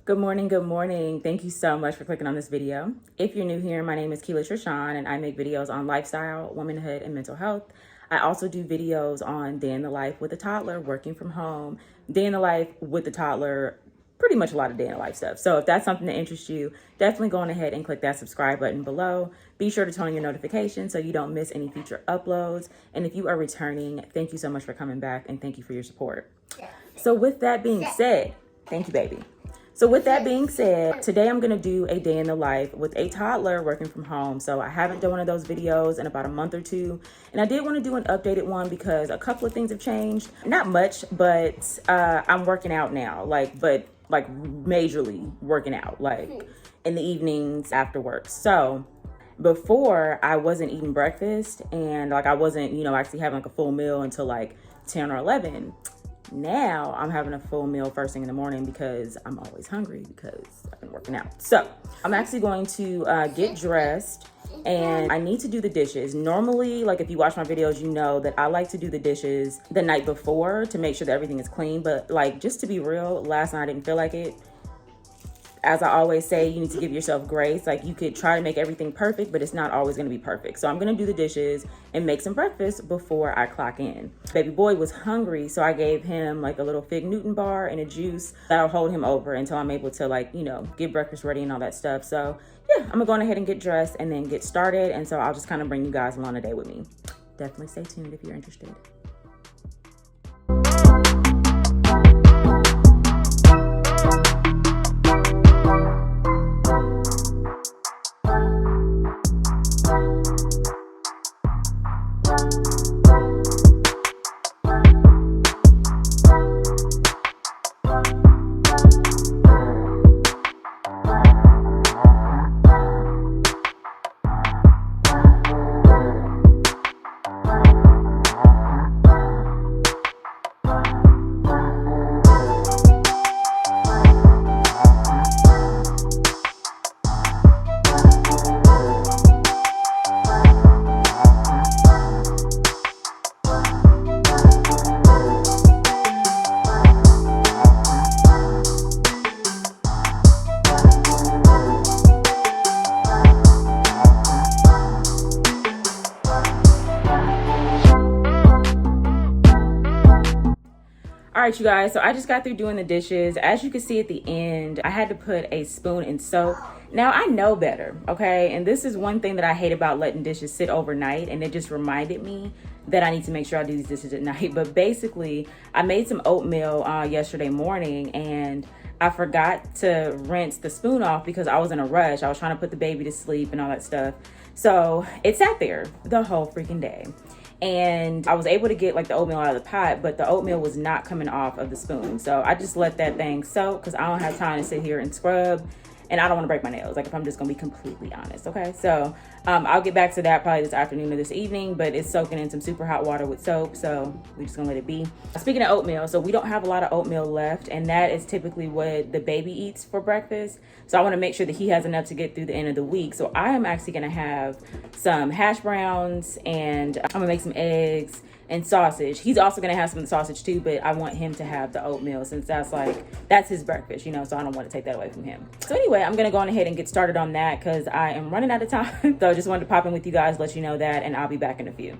Good morning, good morning. Thank you so much for clicking on this video. If you're new here, my name is Keela Trishawn and I make videos on lifestyle, womanhood, and mental health. I also do videos on day in the life with a toddler, working from home, day in the life with the toddler, pretty much a lot of day in the life stuff. So if that's something that interests you, definitely go on ahead and click that subscribe button below. Be sure to turn on your notifications so you don't miss any future uploads. And if you are returning, thank you so much for coming back and thank you for your support. So with that being said, thank you, baby. So with that being said, today I'm going to do a day in the life with a toddler working from home. So I haven't done one of those videos in about a month or two. And I did want to do an updated one because a couple of things have changed. Not much, but I'm working out now, but majorly working out, like in the evenings after work. So before I wasn't eating breakfast and I wasn't, actually having a full meal until 10 or 11. Now I'm having a full meal first thing in the morning because I'm always hungry because I've been working out. So I'm actually going to get dressed and I need to do the dishes. Normally, if you watch my videos, you know that I like to do the dishes the night before to make sure that everything is clean. But just to be real, last night I didn't feel like it. As I always say, you need to give yourself grace. You could try to make everything perfect, but it's not always going to be perfect. So I'm going to do the dishes and make some breakfast before I clock in. Baby boy was hungry, so I gave him a little Fig Newton bar and a juice that'll hold him over until I'm able to get breakfast ready and all that stuff. So yeah, I'm gonna go on ahead and get dressed and then get started. And so I'll just kind of bring you guys along a day with me. Definitely stay tuned if you're interested. All right, you guys, so I just got through doing the dishes. As you can see at the end, I had to put a spoon in soap. Now, I know better, okay? And this is one thing that I hate about letting dishes sit overnight, and it just reminded me that I need to make sure I do these dishes at night. But basically, I made some oatmeal yesterday morning, and I forgot to rinse the spoon off because I was in a rush. I was trying to put the baby to sleep and all that stuff. So it sat there the whole freaking day. And I was able to get the oatmeal out of the pot, but the oatmeal was not coming off of the spoon. So I just let that thing soak because I don't have time to sit here and scrub and I don't want to break my nails, if I'm just gonna be completely honest, okay? So I'll get back to that probably this afternoon or this evening, but it's soaking in some super hot water with soap, so we're just gonna let it be. Speaking of oatmeal, so we don't have a lot of oatmeal left, and that is typically what the baby eats for breakfast. So I wanna make sure that he has enough to get through the end of the week. So I am actually gonna have some hash browns, and I'm gonna make some eggs and sausage. He's also gonna have some sausage too, but I want him to have the oatmeal since that's his breakfast, so I don't want to take that away from him. So anyway, I'm gonna go on ahead and get started on that because I am running out of time. So I just wanted to pop in with you guys, let you know that, and I'll be back in a few.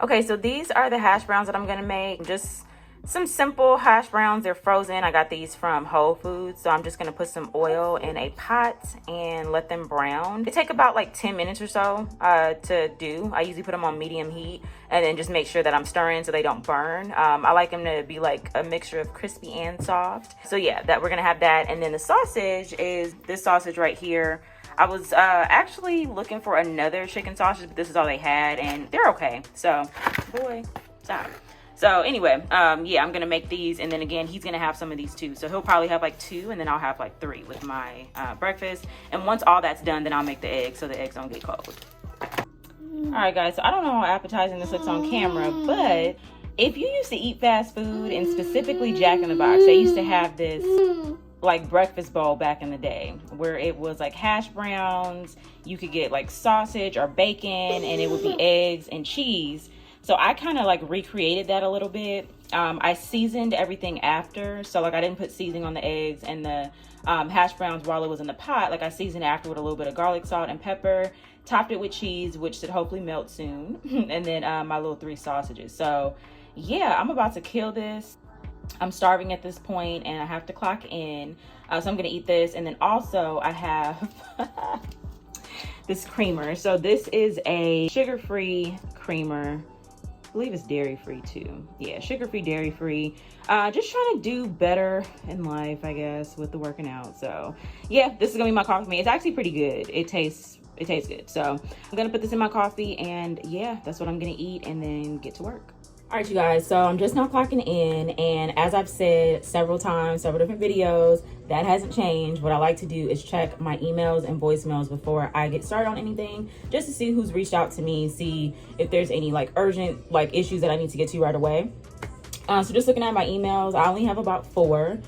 Okay, so these are the hash browns that I'm gonna make. Just some simple hash browns. They're frozen. I got these from Whole Foods. So I'm just gonna put some oil in a pot and let them brown. They take about 10 minutes or so to do. I usually put them on medium heat and then just make sure that I'm stirring so they don't burn. I like them to be a mixture of crispy and soft. So yeah, that we're gonna have that. And then the sausage is this sausage right here. I was actually looking for another chicken sausage, but this is all they had and they're okay. So, boy, stop. So anyway, yeah, I'm gonna make these, and then again, he's gonna have some of these too. So he'll probably have 2, and then I'll have 3 with my breakfast. And once all that's done, then I'll make the eggs so the eggs don't get cold. All right, guys, so I don't know how appetizing this looks on camera, but if you used to eat fast food, and specifically Jack in the Box, they used to have this breakfast bowl back in the day where it was hash browns, you could get sausage or bacon, and it would be eggs and cheese. So I kind of recreated that a little bit, I seasoned everything after. So like I didn't put seasoning on the eggs and the hash browns while it was in the pot. Like I seasoned after with a little bit of garlic, salt, and pepper. Topped it with cheese, which should hopefully melt soon. And then my little 3 sausages. So yeah, I'm about to kill this. I'm starving at this point and I have to clock in. So I'm gonna eat this. And then also I have this creamer. So this is a sugar-free creamer. I believe it's dairy-free too. Yeah, sugar-free, dairy-free. Just trying to do better in life, I guess, with the working out. So yeah, this is gonna be my coffee for me. It's actually pretty good. It tastes good. So I'm gonna put this in my coffee and yeah, that's what I'm gonna eat and then get to work. All right, you guys, so I'm just now clocking in, and as I've said several times, several different videos, that hasn't changed. What I like to do is check my emails and voicemails before I get started on anything, just to see who's reached out to me, see if there's any like urgent like issues that I need to get to right away. So just looking at my emails, I only have about 4.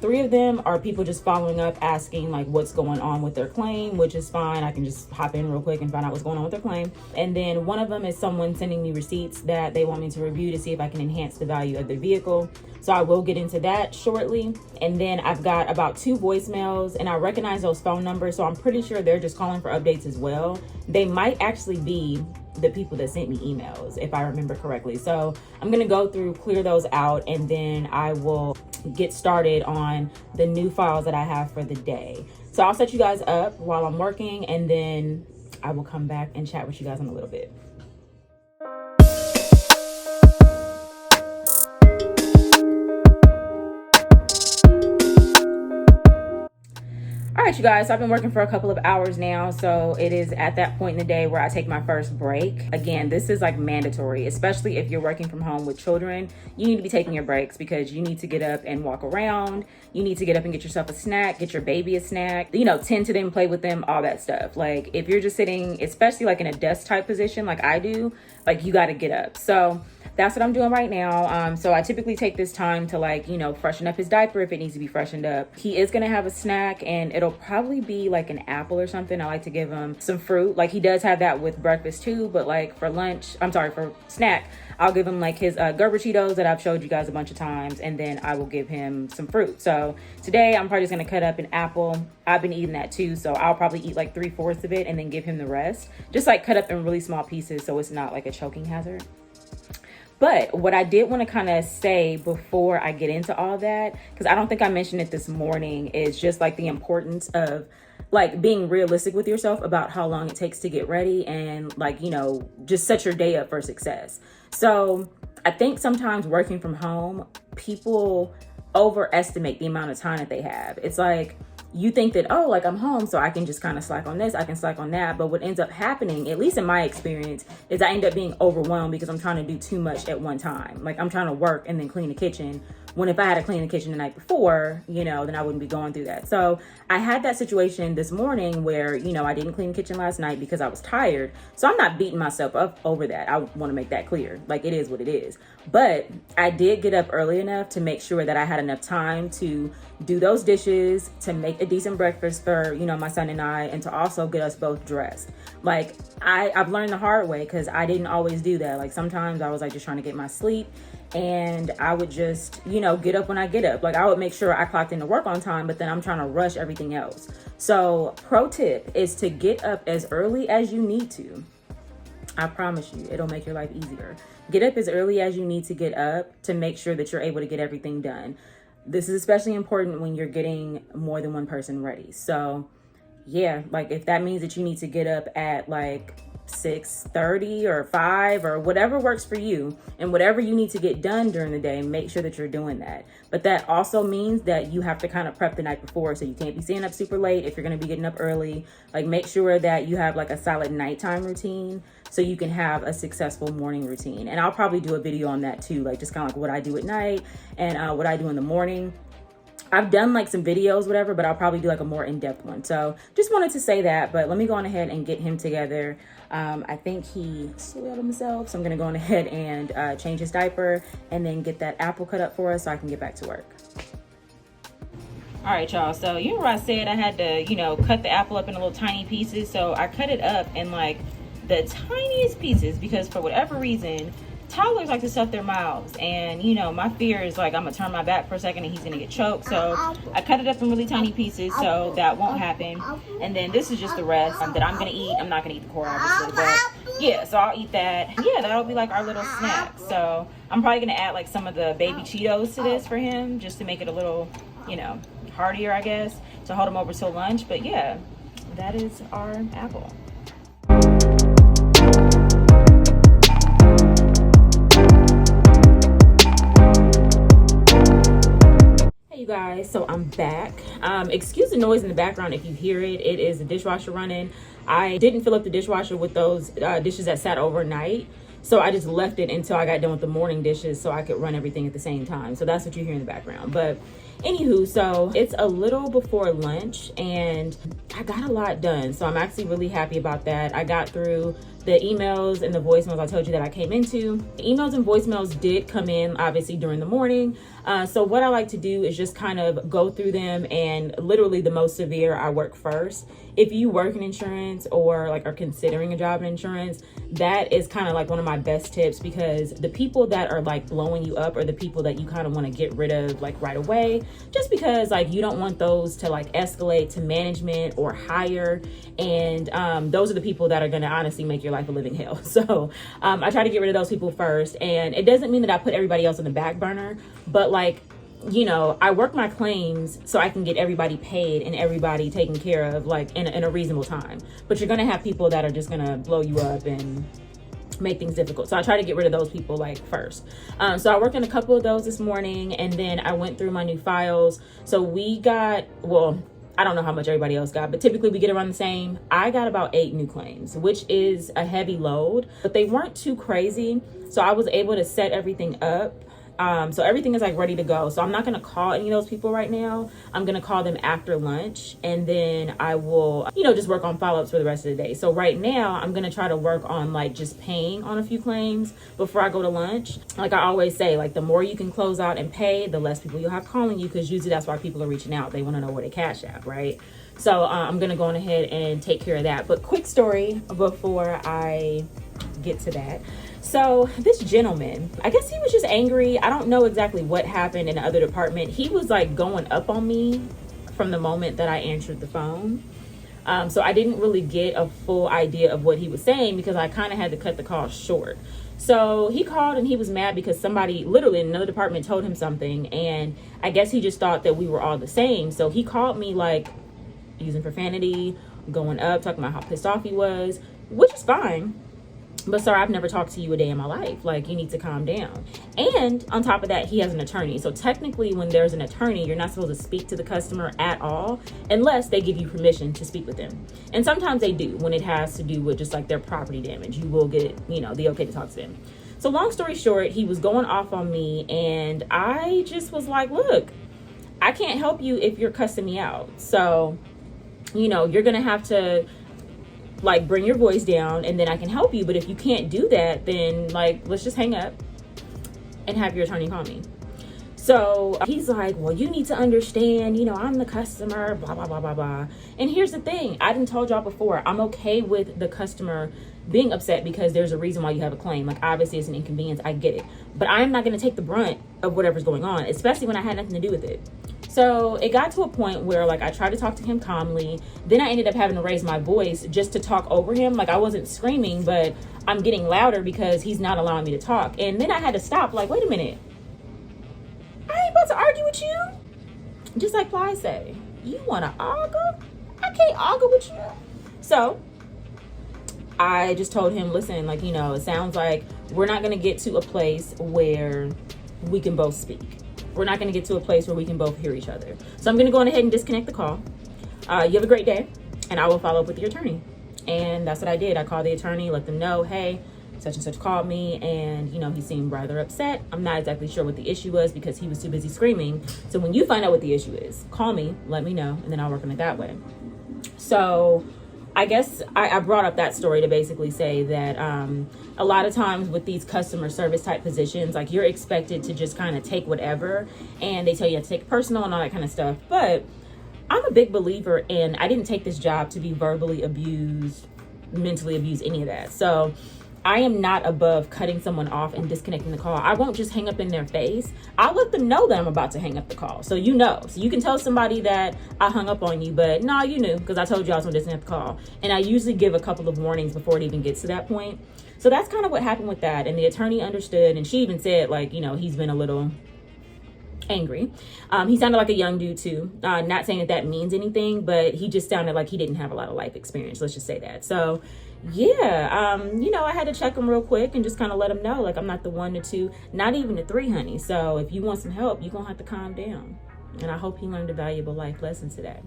3 of them are people just following up, asking like what's going on with their claim, which is fine. I can just hop in real quick and find out what's going on with their claim. And then one of them is someone sending me receipts that they want me to review to see if I can enhance the value of their vehicle. So I will get into that shortly. And then I've got about 2 voicemails, and I recognize those phone numbers. So I'm pretty sure they're just calling for updates as well. They might actually be the people that sent me emails, if I remember correctly. So I'm gonna go through, clear those out, and then I will get started on the new files that I have for the day. So I'll set you guys up while I'm working, and then I will come back and chat with you guys in a little bit. All right, you guys, so I've been working for a couple of hours now, so it is at that point in the day where I take my first break. Again, this is like mandatory, especially if you're working from home with children. You need to be taking your breaks because you need to get up and walk around. You need to get up and get yourself a snack, get your baby a snack, you know, tend to them, play with them, all that stuff. Like if you're just sitting, especially like in a desk type position like I do, like you got to get up. So that's what I'm doing right now. So I typically take this time to like, you know, freshen up his diaper if it needs to be freshened up. He is going to have a snack, and it'll probably be like an apple or something. I like to give him some fruit. Like he does have that with breakfast too, but like for snack, I'll give him like his Gerber Cheetos that I've showed you guys a bunch of times, and then I will give him some fruit. So today I'm probably just going to cut up an apple. I've been eating that too, so I'll probably eat like 3/4 of it and then give him the rest. Just like cut up in really small pieces so it's not like a choking hazard. But what I did want to kind of say before I get into all that, because I don't think I mentioned it this morning, is just like the importance of like being realistic with yourself about how long it takes to get ready and like, you know, just set your day up for success. So I think sometimes working from home, people overestimate the amount of time that they have. It's like, you think that, oh, like I'm home, so I can just kind of slack on this, I can slack on that. But what ends up happening, at least in my experience, is I end up being overwhelmed because I'm trying to do too much at one time. Like I'm trying to work and then clean the kitchen, when if I had to clean the kitchen the night before, you know, then I wouldn't be going through that. So I had that situation this morning where, you know, I didn't clean the kitchen last night because I was tired. So I'm not beating myself up over that. I want to make that clear. Like it is what it is. But I did get up early enough to make sure that I had enough time to do those dishes, to make a decent breakfast for, you know, my son and I, and to also get us both dressed. Like I've learned the hard way because I didn't always do that. Like sometimes I was like just trying to get my sleep, and I would just, you know, get up when I get up. Like I would make sure I clocked into work on time, but then I'm trying to rush everything else. So pro tip is to get up as early as you need to. I promise you, it'll make your life easier. Get up as early as you need to get up to make sure that you're able to get everything done. This is especially important when you're getting more than one person ready. So yeah, like if that means that you need to get up at like 6:30 or 5 or whatever works for you, and whatever you need to get done during the day, make sure that you're doing that. But that also means that you have to kind of prep the night before, so you can't be staying up super late if you're going to be getting up early. Like make sure that you have like a solid nighttime routine so you can have a successful morning routine. And I'll probably do a video on that too, like just kind of like what I do at night and what I do in the morning. I've done like some videos, whatever, but I'll probably do like a more in-depth one. So just wanted to say that, but let me go on ahead and get him together. I think he soiled himself, so I'm gonna go on ahead and change his diaper and then get that apple cut up for us so I can get back to work. All right, y'all, so you remember I said I had to, you know, cut the apple up in little tiny pieces. So I cut it up in like the tiniest pieces because for whatever reason, toddlers like to stuff their mouths, and you know, my fear is like I'm gonna turn my back for a second and he's gonna get choked. So I cut it up in really tiny pieces so that won't happen. And then this is just the rest that I'm gonna eat. I'm not gonna eat the core, obviously, but yeah, so I'll eat that. Yeah, that'll be like our little snack. So I'm probably gonna add like some of the baby Cheetos to this for him, just to make it a little, you know, heartier, I guess, to hold him over till lunch. But yeah, that is our apple. You guys, so I'm back. Excuse the noise in the background if you hear it. It is the dishwasher running. I didn't fill up the dishwasher with those dishes that sat overnight, so I just left it until I got done with the morning dishes so I could run everything at the same time. So that's what you hear in the background. But anywho, so it's a little before lunch and I got a lot done, so I'm actually really happy about that. I got through the emails and the voicemails I told you that I came into. The emails and voicemails did come in obviously during the morning. So what I like to do is just kind of go through them, and literally the most severe I work first. If you work in insurance or like are considering a job in insurance, that is kind of like one of my best tips, because the people that are like blowing you up are the people that you kind of want to get rid of like right away, just because like you don't want those to like escalate to management or higher. And those are the people that are going to honestly make your life a living hell. So I try to get rid of those people first, and it doesn't mean that I put everybody else on the back burner, but like, you know, I work my claims so I can get everybody paid and everybody taken care of like in a reasonable time. But you're going to have people that are just going to blow you up and make things difficult. So I try to get rid of those people like first. So I worked on a couple of those this morning, and then I went through my new files. So we got, well, I don't know how much everybody else got, but typically we get around the same. I got about 8 new claims, which is a heavy load, but they weren't too crazy. So I was able to set everything up. So everything is like ready to go. So I'm not going to call any of those people right now. I'm going to call them after lunch, and then I will, you know, just work on follow-ups for the rest of the day. So right now I'm going to try to work on like just paying on a few claims before I go to lunch. Like I always say, like the more you can close out and pay, the less people you'll have calling you, because usually that's why people are reaching out. They want to know where they cash at, right? So I'm going to go on ahead and take care of that. But quick story before I get to that. So this gentleman, I guess he was just angry. I don't know exactly what happened in the other department. He was like going up on me from the moment that I answered the phone. So I didn't really get a full idea of what he was saying, because I kind of had to cut the call short. So he called and he was mad because somebody literally in another department told him something. And I guess he just thought that we were all the same. So he called me like using profanity, going up, talking about how pissed off he was, which is fine. But sir, I've never talked to you a day in my life. Like, you need to calm down. And on top of that, he has an attorney. So technically, when there's an attorney, you're not supposed to speak to the customer at all unless they give you permission to speak with them. And sometimes they do when it has to do with just like their property damage. You will get, you know, the okay to talk to them. So long story short, he was going off on me, and I just was like, look, I can't help you if you're cussing me out. So, you know, you're going to have to like bring your voice down, and then I can help you. But if you can't do that, then like, let's just hang up and have your attorney call me. So he's like, well, you need to understand, you know, I'm the customer, blah, blah, blah, blah, blah. And here's the thing. I done told y'all before, I'm okay with the customer being upset because there's a reason why you have a claim. Like, obviously it's an inconvenience. I get it. But I'm not going to take the brunt of whatever's going on, especially when I had nothing to do with it. So it got to a point where like I tried to talk to him calmly. Then I ended up having to raise my voice just to talk over him. Like, I wasn't screaming, but I'm getting louder because he's not allowing me to talk. And then I had to stop, like, wait a minute. I ain't about to argue with you. Just like Fly say, you want to argue? I can't argue with you. So I just told him, listen, like, you know, it sounds like we're not going to get to a place where we can both speak. We're not going to get to a place where we can both hear each other. So I'm going to go on ahead and disconnect the call. You have a great day, and I will follow up with your attorney. And that's what I did. I called the attorney, let them know, hey, such and such called me, and, you know, he seemed rather upset. I'm not exactly sure what the issue was because he was too busy screaming. So when you find out what the issue is, call me, let me know, and then I'll work on it that way. So I guess I brought up that story to basically say that a lot of times with these customer service type positions, like, you're expected to just kind of take whatever, and they tell you to take it personal and all that kind of stuff. But I'm a big believer in, I didn't take this job to be verbally abused, mentally abused, any of that. So I am not above cutting someone off and disconnecting the call. I won't just hang up in their face. I'll let them know that I'm about to hang up the call. So you know. So you can tell somebody that I hung up on you, but no, you knew because I told you I was going to disconnect the call. And I usually give a couple of warnings before it even gets to that point. So that's kind of what happened with that. And the attorney understood. And she even said, like, you know, he's been a little angry. He sounded like a young dude too. Not saying that that means anything, but he just sounded like he didn't have a lot of life experience. Let's just say that. So yeah, you know, I had to check him real quick and just kind of let him know, like, I'm not the 1 to 2, not even the 3, honey. So if you want some help, you're gonna have to calm down. And I hope he learned a valuable life lesson today.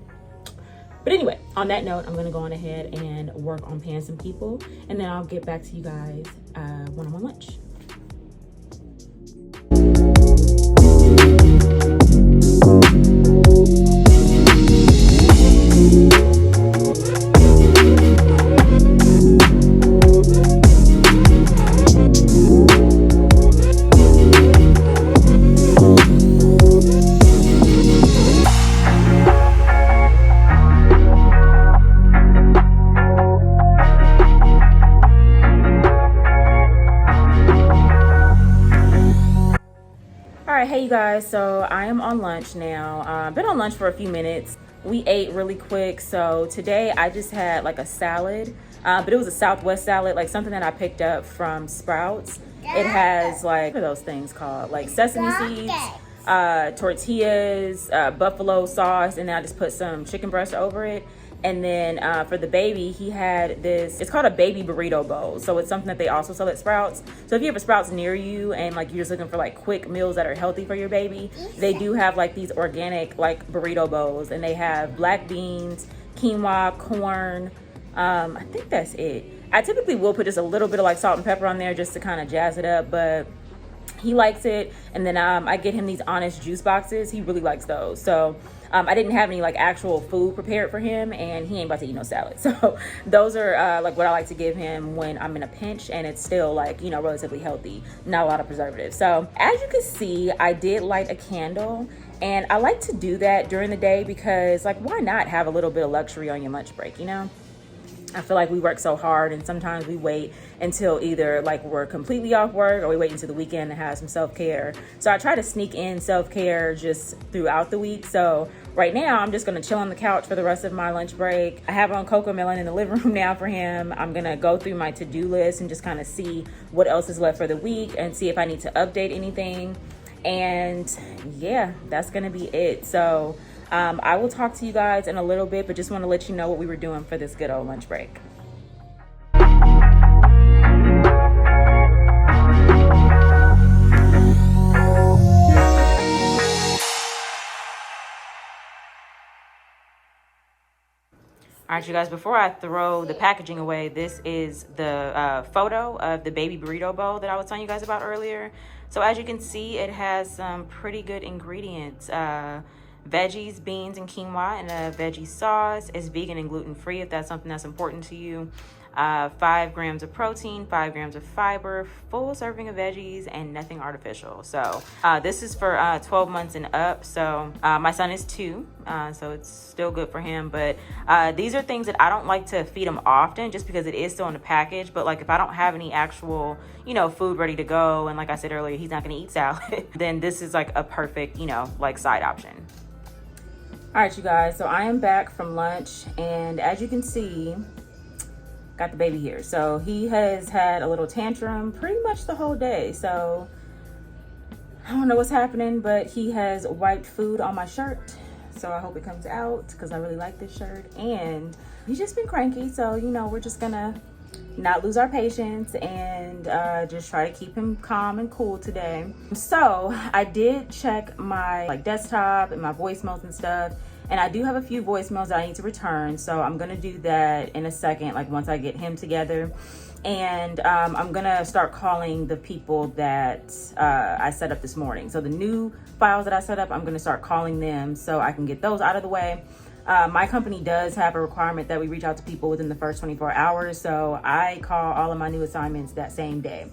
But anyway, on that note, I'm gonna go on ahead and work on paying some people, and then I'll get back to you guys when I'm on lunch. Hey you guys, so I am on lunch now. Been on lunch for a few minutes. We ate really quick, so today I just had like a salad, but it was a Southwest salad, like something that I picked up from Sprouts. It has like, what are those things called? Like sesame seeds, tortillas, buffalo sauce, and then I just put some chicken breast over it. And then for the baby, he had this, it's called a baby burrito bowl. So it's something that they also sell at Sprouts. So if you have a Sprouts near you and like you're just looking for like quick meals that are healthy for your baby, they do have like these organic like burrito bowls, and they have black beans, quinoa, corn. I think that's it. I typically will put just a little bit of like salt and pepper on there just to kind of jazz it up, but he likes it. And then I get him these Honest juice boxes. He really likes those. So I didn't have any like actual food prepared for him, and he ain't about to eat no salad. So those are like what I like to give him when I'm in a pinch, and it's still like, you know, relatively healthy, not a lot of preservatives. So as you can see, I did light a candle, and I like to do that during the day because, like, why not have a little bit of luxury on your lunch break, you know? I feel like we work so hard, and sometimes we wait until either like we're completely off work or we wait until the weekend to have some self-care. So I try to sneak in self-care just throughout the week. So right now I'm just going to chill on the couch for the rest of my lunch break. I have on Cocoa Melon in the living room now for him. I'm going to go through my to-do list and just kind of see what else is left for the week and see if I need to update anything. And yeah, that's going to be it. So I will talk to you guys in a little bit, but just want to let you know what we were doing for this good old lunch break. All right, you guys, before I throw the packaging away, this is the photo of the baby burrito bowl that I was telling you guys about earlier. So as you can see, it has some pretty good ingredients. Veggies, beans, and quinoa, and a veggie sauce. It's vegan and gluten-free if that's something that's important to you. 5 grams of protein, 5 grams of fiber, full serving of veggies, and nothing artificial. So this is for 12 months and up. So my son is 2, so it's still good for him. But these are things that I don't like to feed him often just because it is still in the package. But like if I don't have any actual, you know, food ready to go, and like I said earlier, he's not going to eat salad, then this is like a perfect, you know, like side option. All right, you guys, so I am back from lunch, and as you can see, got the baby here. So he has had a little tantrum pretty much the whole day. So I don't know what's happening, but he has wiped food on my shirt. So I hope it comes out because I really like this shirt. And he's just been cranky. So, you know, we're just gonna not lose our patience and just try to keep him calm and cool today. So I did check my like desktop and my voicemails and stuff, and I do have a few voicemails that I need to return. So I'm gonna do that in a second, like once I get him together. And I'm gonna start calling the people that I set up this morning. So the new files that I set up, I'm gonna start calling them so I can get those out of the way. My company does have a requirement that we reach out to people within the first 24 hours. So I call all of my new assignments that same day.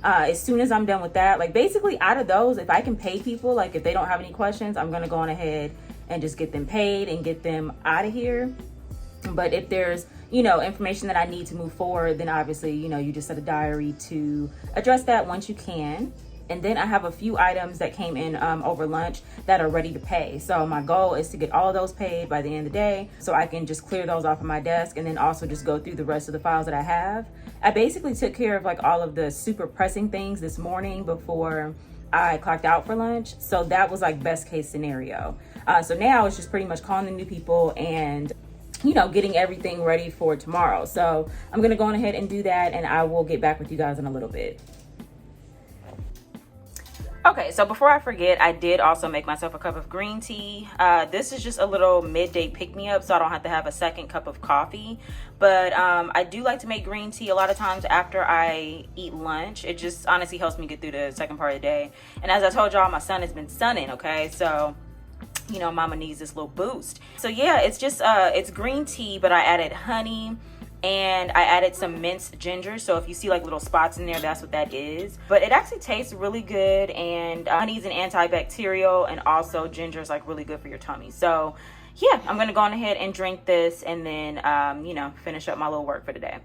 As soon as I'm done with that, like basically out of those, if I can pay people, like if they don't have any questions, I'm going to go on ahead and just get them paid and get them out of here. But if there's, information that I need to move forward, then obviously, you just set a diary to address that once you can. And then I have a few items that came in over lunch that are ready to pay. So my goal is to get all of those paid by the end of the day so I can just clear those off of my desk and then also just go through the rest of the files that I have. I basically took care of like all of the super pressing things this morning before I clocked out for lunch. So that was like best case scenario. So now it's just pretty much calling the new people and getting everything ready for tomorrow. So I'm gonna go on ahead and do that, and I will get back with you guys in a little bit. Okay, so before I forget, I did also make myself a cup of green tea. This is just a little midday pick-me-up, so I don't have to have a second cup of coffee. But I do like to make green tea a lot of times after I eat lunch. It just honestly helps me get through the second part of the day. And as I told y'all, my son has been sunning, okay? So, mama needs this little boost. So yeah, it's just, it's green tea, but I added honey, and I added some minced ginger. So if you see like little spots in there, that's what that is. But it actually tastes really good, and honey is an antibacterial, and also ginger is like really good for your tummy. So yeah, I'm gonna go on ahead and drink this, and then finish up my little work for the day.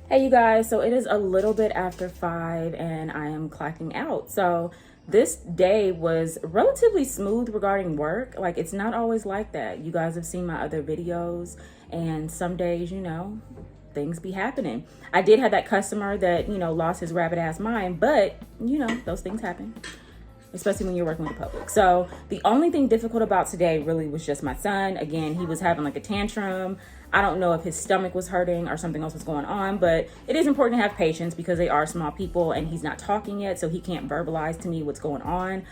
Hey you guys, so it is a little bit after 5 and I am clocking out. So this day was relatively smooth regarding work. Like, it's not always like that. You guys have seen my other videos, and some days, things be happening. I did have that customer that, lost his rabbit ass mind, but those things happen, especially when you're working with the public. So the only thing difficult about today really was just my son. Again, he was having like a tantrum. I don't know if his stomach was hurting or something else was going on, but it is important to have patience because they are small people and he's not talking yet, so he can't verbalize to me what's going on.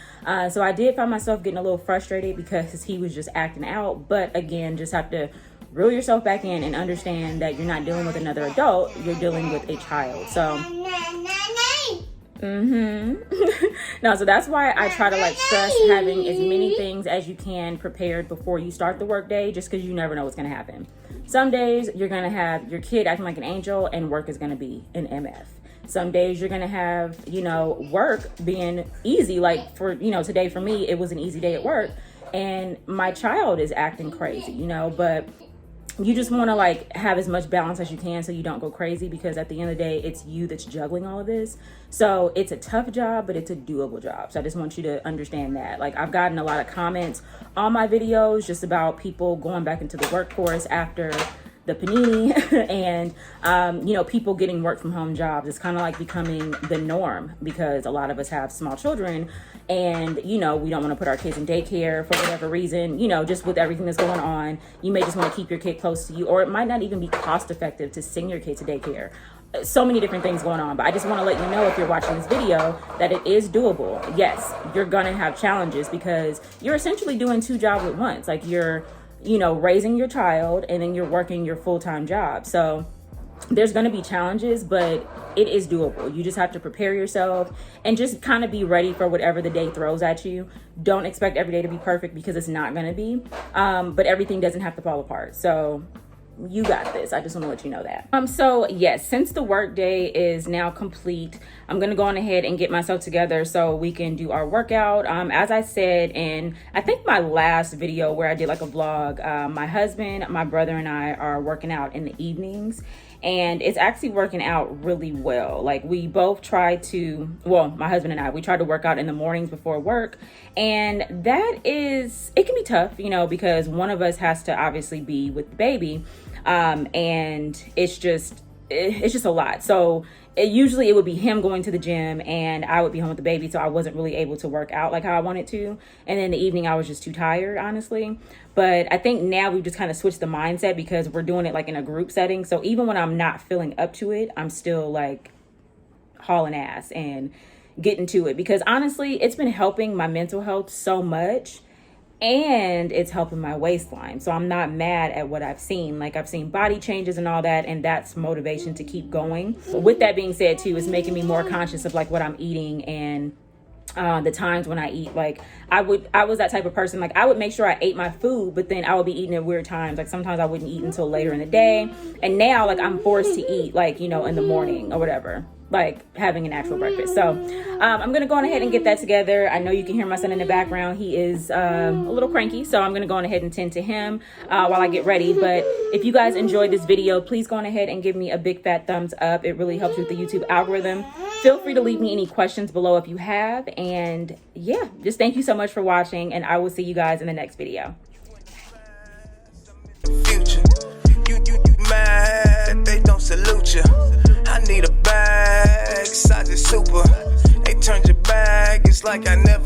So I did find myself getting a little frustrated because he was just acting out. But again, just have to reel yourself back in and understand that you're not dealing with another adult, you're dealing with a child. So no, so that's why I try to like stress having as many things as you can prepared before you start the workday, just because you never know what's going to happen. Some days you're going to have your kid acting like an angel and work is going to be an MF. Some days you're going to have, work being easy. Like for, today for me, it was an easy day at work and my child is acting crazy, but you just want to like have as much balance as you can so you don't go crazy, because at the end of the day, it's you that's juggling all of this. So it's a tough job, but it's a doable job. So I just want you to understand that. Like, I've gotten a lot of comments on my videos just about people going back into the workforce after the panini and people getting work from home jobs. It's kind of like becoming the norm because a lot of us have small children and we don't want to put our kids in daycare for whatever reason. Just with everything that's going on, you may just want to keep your kid close to you, or it might not even be cost effective to send your kid to daycare. So many different things going on, but I just want to let you know, if you're watching this video, that it is doable. Yes, you're gonna have challenges because you're essentially doing two jobs at once. Like, you're raising your child and then you're working your full-time job. So there's going to be challenges, but it is doable. You just have to prepare yourself and just kind of be ready for whatever the day throws at you. Don't expect every day to be perfect because it's not going to be, but everything doesn't have to fall apart. So you got this. I just want to let you know that. So yes, since the work day is now complete, I'm going to go on ahead and get myself together so we can do our workout. As I said in, I think my last video where I did like a vlog, my husband, my brother and I are working out in the evenings, and it's actually working out really well. Like, we both try to, my husband and I, we try to work out in the mornings before work, and it can be tough, because one of us has to obviously be with the baby. And it's just a lot. So usually it would be him going to the gym and I would be home with the baby. So I wasn't really able to work out like how I wanted to. And then in the evening, I was just too tired, honestly. But I think now we've just kind of switched the mindset because we're doing it like in a group setting. So even when I'm not feeling up to it, I'm still like hauling ass and getting to it, because honestly, it's been helping my mental health so much. And it's helping my waistline. So I'm not mad at what I've seen. Like, I've seen body changes and all that, and that's motivation to keep going. But with that being said too, it's making me more conscious of like what I'm eating and the times when I eat. Like I was that type of person. Like I would make sure I ate my food, but then I would be eating at weird times. Like sometimes I wouldn't eat until later in the day. And now like I'm forced to eat like, in the morning or whatever, like having an actual breakfast. So I'm gonna go on ahead and get that together. I know you can hear my son in the background. He is a little cranky, so I'm gonna go on ahead and tend to him while I get ready. But if you guys enjoyed this video, please go on ahead and give me a big fat thumbs up. It really helps with the YouTube algorithm. Feel free to leave me any questions below if you have. And yeah, just thank you so much for watching, and I will see you guys in the next video. Future, you mad, they don't salute you. I need a bag, size is super. They turned your bag, it's like I never